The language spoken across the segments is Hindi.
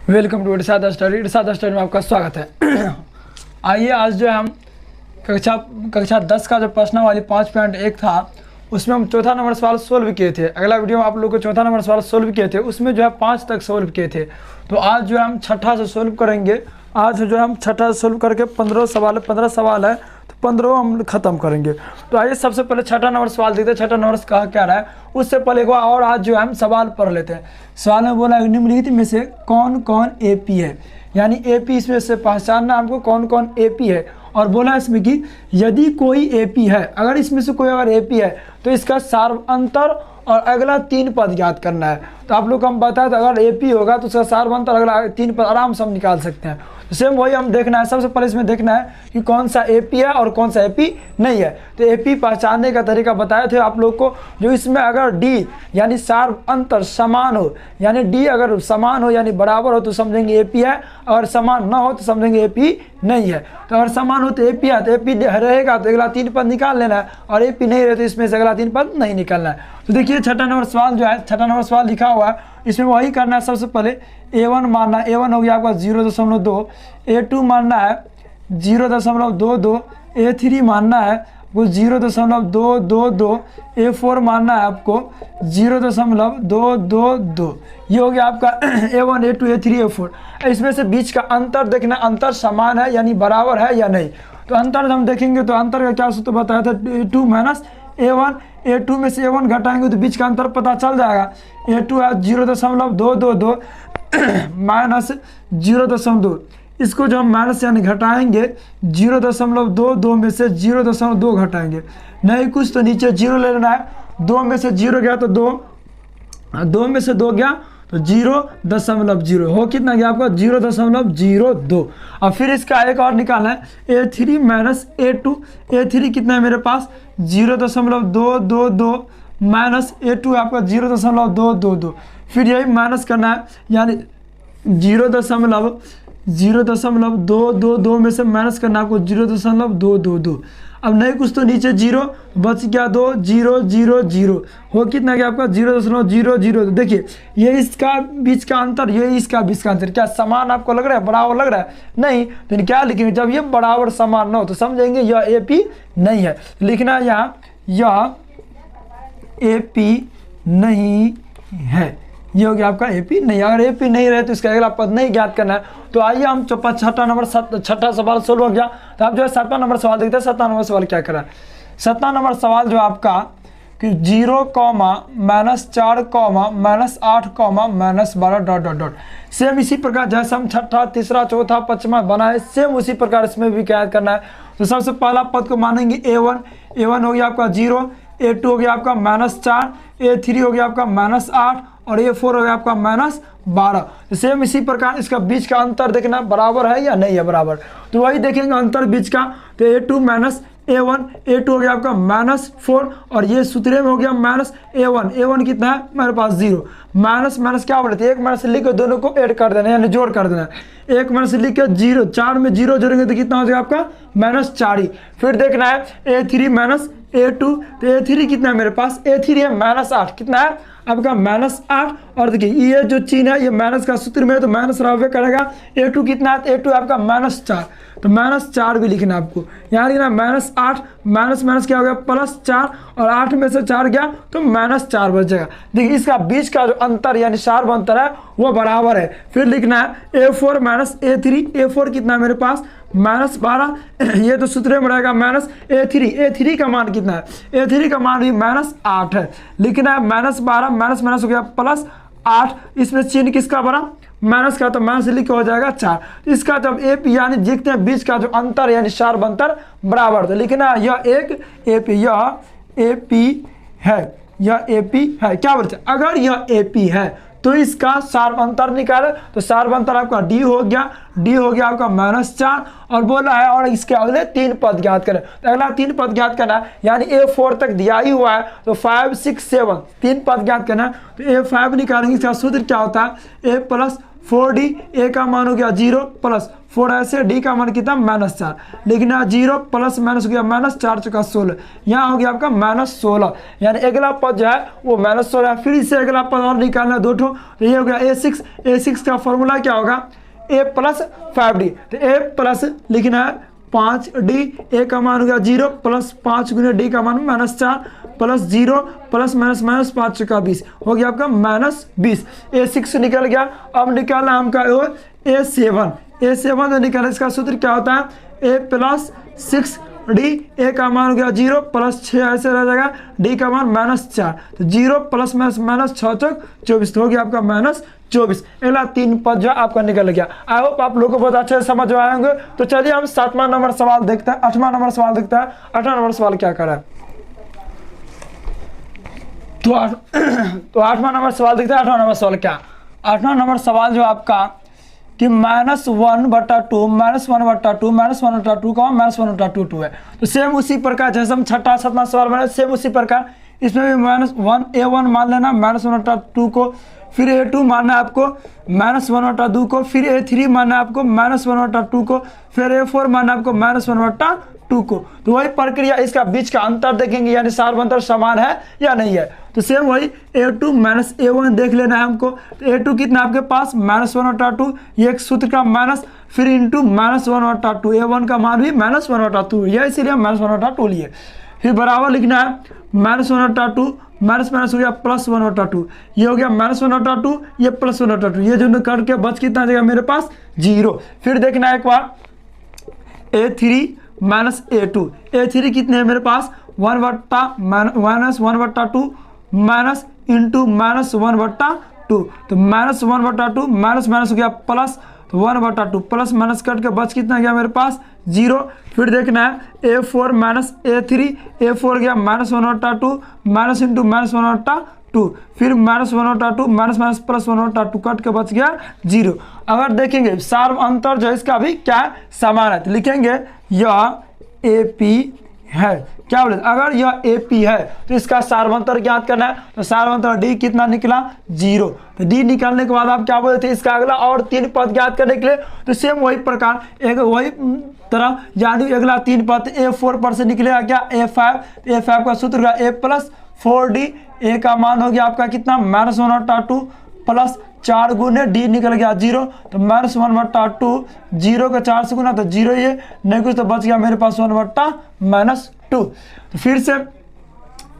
वेलकम टू इरशाद स्टडी में आपका स्वागत है। आइए आज जो है हम कक्षा 10 का जो प्रश्नावली 5.1 था उसमें हम चौथा नंबर सवाल सोल्व किए थे। अगला वीडियो में आप लोगों को चौथा नंबर सवाल सोल्व किए थे, उसमें जो है 5 तक सोल्व किए थे। तो आज जो है हम छठा से सोल्व करेंगे। आज जो है हम छठा से सोल्व करके 15 सवाल है तो 15 हम ख़त्म करेंगे। तो आइए सबसे पहले छठा नंबर सवाल देखते हैं। छठा नंबर कहा क्या रहा है, उससे पहले एक बार और आज जो है हम सवाल पढ़ लेते हैं। सवाल में बोला निम्नलिखित में से कौन कौन एपी है, यानी एपी इसमें से पहचानना हमको कौन कौन एपी है। और बोला इसमें कि यदि कोई एपी है, अगर इसमें से कोई अगर एपी है तो इसका सार्वअंतर और अगला 3 पद ज्ञात करना है। तो आप लोग को हम बताया था अगर एपी होगा तो उसका सार्वअंतर अगला 3 पद आराम से हम निकाल सकते हैं। तो सेम वही हम देखना है। सबसे पहले इसमें देखना है कि कौन सा एपी है और कौन सा एपी नहीं है। तो एपी पहचानने का तरीका बताए थे आप लोग को, जो इसमें अगर डी यानी सार्वअंतर समान हो, यानी डी अगर समान हो यानी बराबर हो तो समझेंगे एपी है, अगर समान ना हो तो समझेंगे एपी नहीं है। तो अगर समान हो तो एपी है, तो एपी रहेगा तो अगला 3 पद निकाल लेना है, और एपी नहीं रहे तो इसमें से अगला 3 पद नहीं निकालना है। तो देखिए छठा नंबर सवाल जो है, छठा नंबर सवाल लिखा हुआ है, इसमें वही करना है। सबसे पहले A1 मानना है, A1 हो गया आपका 0.2, A2 मानना है 0.22, A3 मानना है वो 0.222, A4 मानना है आपको 0.222। ये हो गया आपका A1, A2, A3, A4। इसमें से बीच का अंतर देखना, अंतर समान है यानी बराबर है या नहीं। तो अंतर हम देखेंगे तो अंतर का क्या सूत्र बताया था, A2 माइनस A1, A2 में से A1 घटाएंगे तो बीच का अंतर पता चल जाएगा। A2 है 0.222 माइनस 0.2, इसको जो हम माइनस यानी घटाएंगे 0.22 में से 0.2 घटाएंगे, नहीं कुछ तो नीचे 0 ले लेना है। 2 में से 0 गया तो 2 में से 2 गया तो 0.0 हो, कितना गया आपका 0.02। और फिर इसका एक और निकालना है A3 माइनस A2। A3 कितना है मेरे पास 0.222 माइनस A2 आपका 0.222। फिर यही माइनस करना है, यानी 0.222 में से माइनस करना है आपको 0.222। अब नहीं कुछ तो नीचे 0 बच गया 2, 0 0 0 हो, कितना गया आपका 0.00। देखिए ये इसका बीच का अंतर, ये इसका बीच का अंतर, क्या समान आपको लग रहा है, बराबर लग रहा है? नहीं, तो क्या लिखेंगे, जब ये बराबर समान ना हो तो समझेंगे यह एपी नहीं है। लिखना है यहाँ यह एपी नहीं है, ये हो गया आपका एपी नहीं। अगर एपी नहीं रहे तो इसका अगला पद नहीं ज्ञात करना है। तो आइए हम छठा सवाल सोल्व हो गया। तो आप जो है 7वां नंबर सवाल देखते हैं। 7वां नंबर सवाल क्या करा है, 7वां नंबर सवाल जो आपका कि 0, -4, -8, -12 ... सेम इसी प्रकार जैसे हम छठा, तीसरा, चौथा, पांचवा बनाए, सेम उसी प्रकार इसमें भी क्या करना है। तो सबसे पहला पद को मानेंगे A1 हो गया आपका 0, A2 हो गया आपका -4, A3 हो गया आपका -8 और A4 हो गया आपका -12। सेम इसी प्रकार इसका बीच का अंतर देखना बराबर है या नहीं है बराबर। तो वही देखेंगे अंतर बीच का, तो A2 माइनस A1, A2 हो गया आपका -4 और ये सूत्र में हो गया -A1 कितना है मेरे पास 0। माइनस क्या बोलते हैं, एक माइनस लिख के दोनों को ऐड कर देना यानी जोड़ कर देना। एक माइनस लिख के 0, 4 में 0 जोड़ेंगे तो कितना हो जाएगा आपका -4 ही। फिर देखना है A3 माइनस A2, तो A3 कितना है मेरे पास, A3 है -8, कितना है आपका -8। और देखिए ये जो चिन्ह है ये माइनस का सूत्र में है तो माइनस रहबे करेगा। A2 कितना है, A2 आपका -4, तो -4 भी लिखना है आपको। यहाँ लिखना -8 माइनस क्या हो गया +4 और 8 में से 4 गया तो -4 बच जाएगा। देखिए इसका बीच का जो अंतर यानी सार्वअंतर है वो बराबर है। फिर लिखना है A4 माइनस A3, A4 कितना है मेरे पास -12, ये तो सूत्र में रहेगा A3 का मान कितना है, A3 का मान भी -8 है। लिखना है -12 माइनस हो गया +8, इसमें चिन्ह किसका बना माइनस का, तो माइनस लिख के हो जाएगा 4। इसका जब एपी यानी देखते हैं बीच का जो अंतर यानी सार्वअंतर बराबर, तो लिखना है यह एक एपी, यह एपी है, यह एपी है। क्या बोलते हैं, अगर यह एपी है तो इसका सार्वअंतर निकाले, तो सार्वअंतर आपका डी हो गया आपका -4 और बोला है और इसके अगले 3 पद ज्ञात करें। तो अगला 3 पद ज्ञात करना है, यानी A4 तक दिया ही हुआ है तो 5, 6, 7 3 पद ज्ञात करना है। तो A5 निकालेंगे, इसका सूत्र क्या होता है A + 4D, ए का मान हो गया 0 प्लस 4 ऐसे, डी का मान कितना -4, लेकिन यहाँ 0 प्लस माइनस हो गया -4 चौका 16, यहाँ हो गया आपका -16, यानी अगला पद जो है वो -16 है। फिर इससे अगला पद और निकालना 2 ठो, तो ये हो गया A6, A6 का फॉर्मूला क्या होगा A प्लस 5D, तो A प्लस लिखना है 5D, ए का मान हो गया 0 प्लस 5 गुने डी का मान -4 प्लस 0 प्लस माइनस 5 चौका 20, हो गया आपका -20। A6 निकल गया। अब निकालना हमका A7, A7 जो निकाला इसका सूत्र क्या होता है A प्लस 6D, ए का मान हो गया 0 प्लस 6 ऐसे रह जाएगा, डी का मान -4, तो 0 प्लस माइनस 6 चौक 24, तो हो गया आपका -24। अगला 3 पद जो आपका निकल गया। आई होप आप लोगों को बहुत अच्छे से समझ आए होंगे। तो चलिए हम 7वां नंबर सवाल देखते हैं, 8वां नंबर सवाल देखते हैं। 8वां नंबर सवाल क्या कर रहा है, तो 8वां नंबर सवाल देखते हैं। 8वां नंबर सवाल क्या, 8वां नंबर सवाल जो आपका कि -1/2 -1/2 -1/2 का -1/2 है। तो सेम उसी प्रकार जैसे हम 6वां 7वां सवाल बनाए, सेम उसी प्रकार इसमें भी -1 A1 मान लेना -1/2 को, फिर A2 मानना है आपको -1/2 को, फिर A3 मानना है आपको -1/2 को, फिर A4 मानना है आपको -1/2 को। तो वही प्रक्रिया, इसका बीच का अंतर देखेंगे, यानी सार अंतर समान है या नहीं है। तो सेम वही A2 A1 देख लेना है हमको। तो A2 कितना आपके पास -1/2, ये एक सूत्र का माइनस, फिर इंटू -1/2, A1 का मान भी -1/2 है, इसीलिए हम -1/2 लिए। फिर बराबर लिखना है -1/2, माइनस हो गया +1/2, ये हो गया -1/2, ये +1/2, ये जो करके बच कितना जाएगा मेरे पास 0। फिर देखना है एक बार A3 A2, A3 कितने हैं मेरे पास 1/-1/2 माइनस इंटू -1/2, तो -1/2 माइनस हो गया प्लस 1/2, प्लस माइनस कट के बच कितना गया मेरे पास 0। फिर देखना है A4 A3, A4 गया -1/2 माइनस इंटू -1/2, फिर -1/2 माइनस प्लस 1/2 कट के बच गया 0। अगर देखेंगे सार अंतर जो है इसका भी क्या है समान है, तो लिखेंगे यह AP है। क्या बोले, अगर यह AP है तो इसका सार्वंतर ज्ञात करना है, तो सार्वंतर D कितना निकला 0। तो D निकालने के बाद आप क्या बोले थे, इसका अगला और 3 पद ज्ञात करने के लिए, तो सेम वही प्रकार एक वही तरह, यानी अगला 3 पद A4 पर से निकलेगा क्या A5, A5 का सूत्र का A प्लस 4D, A का मान हो गया आपका कितना -1/2 प्लस 4 गुने D निकल गया 0, तो -1/2, 0 का 4 से गुना तो 0, ये नहीं कुछ तो बच गया मेरे पास 1/-2। तो फिर से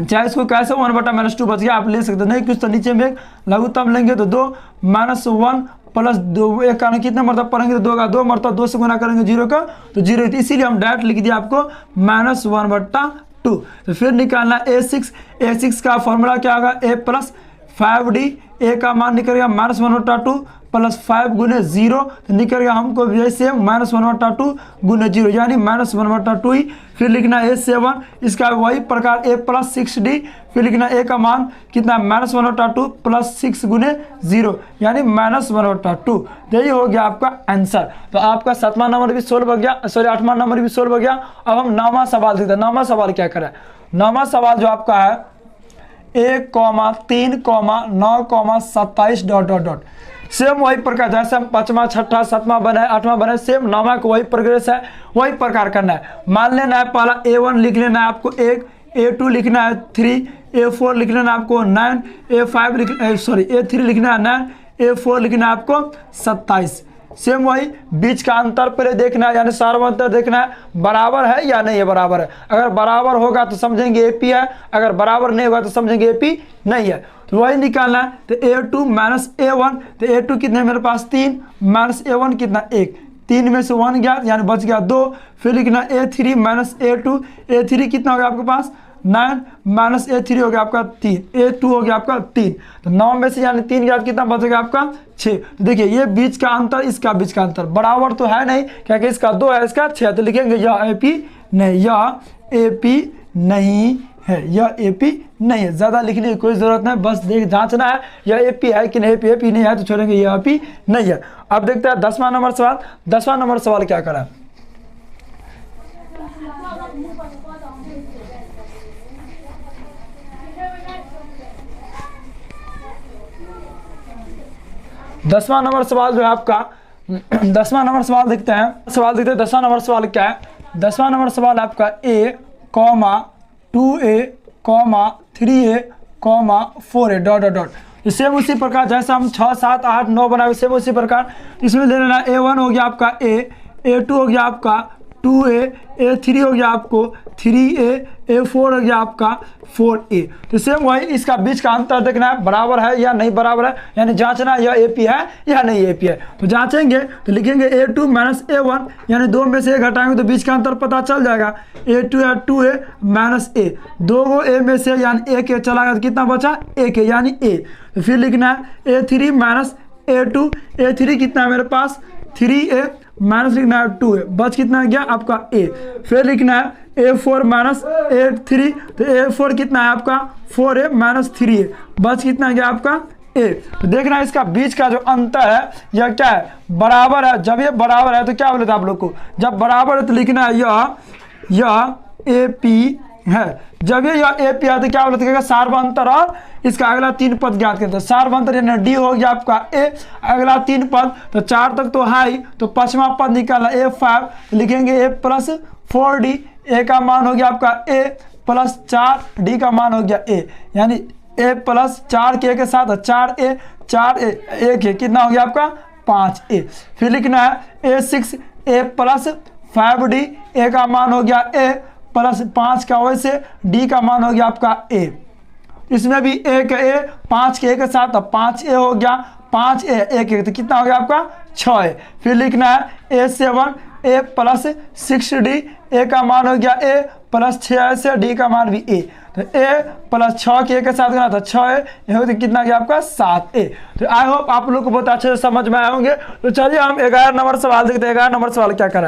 चाहे इसको कैसे 1/-2 बच गया आप ले सकते, नहीं कुछ तो नीचे में लघुत्तम लेंगे तो 2 -1 प्लस 2, एक का कितना मरतब पढ़ेंगे तो 2 का 2 मरतब 2 से गुना करेंगे 0 का तो 0, इसीलिए हम डायरेक्ट लिख दिया आपको -1/2। तो फिर निकालना A6 का फॉर्मूला क्या होगा A प्लस 5D, ए का मान निकल गया -1/2 प्लस 5 गुने 0, तो निकल गया हमको जैसे -1/2 गुने 0, यानी -1/2 ही। फिर लिखना A7, इसका वही प्रकार A प्लस 6D, फिर लिखना A का मान कितना -1/2 प्लस 6 गुने 0, यानी -1/2। यही हो गया आपका आंसर। तो आपका 7वां नंबर भी सोल्व हो गया, सॉरी 8वां नंबर भी सोल्व हो गया। अब हम 9वां सवाल देखते हैं। 9वां सवाल क्या करें, 9वां सवाल जो आपका है 1,3,9,27 ... सेम वही प्रकार जैसे हम 5वां 6वां 7वां बनाए 8वां बनाए, सेम 9वां को वही प्रोग्रेस है, वही प्रकार करना है। मान लेना है पहला A1 लिख लेना है आपको 1, A2 लिखना है 3, A4 लिख लेना है आपको 9, A3 लिखना है 9, A4 लिखना है आपको 27। सेम वही बीच का अंतर पहले देखना है, यानी सार्वंतर देखना है बराबर है या नहीं है बराबर है। अगर बराबर होगा तो समझेंगे AP है, अगर बराबर नहीं होगा तो समझेंगे AP नहीं है। तो वही निकालना है। तो A2 -A1, तो A2 कितने मेरे पास 3 -A1 कितना 1, 3 में से 1 गया यानी बच गया 2। फिर लिखना A3 -A2, A3 कितना हो गया आपके पास 9 -A3 हो गया आपका 3, A2 हो गया आपका 3, तो 9 में से यानी 3 गया कितना बचेगा आपका 6। तो देखिए ये बीच का अंतर इसका बीच का अंतर बराबर तो है नहीं, क्योंकि इसका 2 है इसका 6, तो लिखेंगे यह AP नहीं, यह AP नहीं है, यह AP नहीं है। ज़्यादा लिखने की कोई ज़रूरत नहीं, बस देख जांचना है यह AP है कि नहीं, AP नहीं है तो छोड़ेंगे यह AP नहीं है। अब देखते हैं 10वां नंबर सवाल। 10वां नंबर सवाल क्या करा, 10वां नंबर सवाल जो है आपका 10वां नंबर सवाल देखते हैं। 10वां नंबर सवाल क्या है? 10वां नंबर सवाल आपका a, 2a, 3a, 4a dot dot dot. Same उसी प्रकार जैसे हम 6, 7, 8, 9 बनाए सेम उसी प्रकार इसमें ले लेना। a1 हो गया आपका a, a2 हो गया आपका 2a, a3 हो गया आपको 3a, a4 हो गया आपका 4a। तो सेम वही इसका बीच का अंतर देखना है बराबर है या नहीं बराबर है, यानी जांचना यह AP है या नहीं AP है। तो जांचेंगे तो लिखेंगे a2 माइनस a1, यानी 2 में से 1 घटाएंगे तो बीच का अंतर पता चल जाएगा। a2 या 2a माइनस a, 2 को a में से यानी एक a चला गया तो कितना बचा? 1a यानी a। तो फिर लिखना है a3 माइनस a2, a3 कितना है मेरे पास 3a माइनस लिखना है 2a, बच कितना गया आपका a। फिर लिखना है a4 माइनस a3, तो a4 कितना है आपका 4a माइनस 3a, बच कितना गया आपका a। तो देखना है इसका बीच का जो अंतर है यह क्या है? बराबर है। जब ये बराबर है तो क्या बोले थे आप लोग को? जब बराबर है तो लिखना है यह AP है। जब ये AP है तो क्या बोले थे? सार्वंतर और इसका अगला 3 पद ज्ञात करते हैं। सार्वंतर यानी D हो गया आपका A, अगला 3 पद तो 4 तक तो है ही, तो 5वां पद निकालना A5, लिखेंगे A प्लस 4D, A का मान हो गया आपका A प्लस 4, D का मान हो गया A, यानी A प्लस 4 के के साथ 4A 4A 1 है, कितना हो गया आपका 5A। फिर लिखना है A6 A plus 5D, A का मान हो गया A प्लस 5 का वैसे D का मान हो गया आपका A। इसमें भी एक A 5 के के साथ 5A हो गया, 5A 1 तो कितना हो गया आपका 6A। फिर लिखना है A7 A plus 6D, A का मान हो गया A प्लस 6 से D का मान भी A, तो A प्लस 6 के साथ करना था 6A, यह तो कितना गया आपका 7A। तो आई होप आप लोग को बहुत अच्छे से समझ में आए होंगे। तो चलिए हम 11 नंबर सवाल देखते हैं। 11 नंबर सवाल क्या करा है।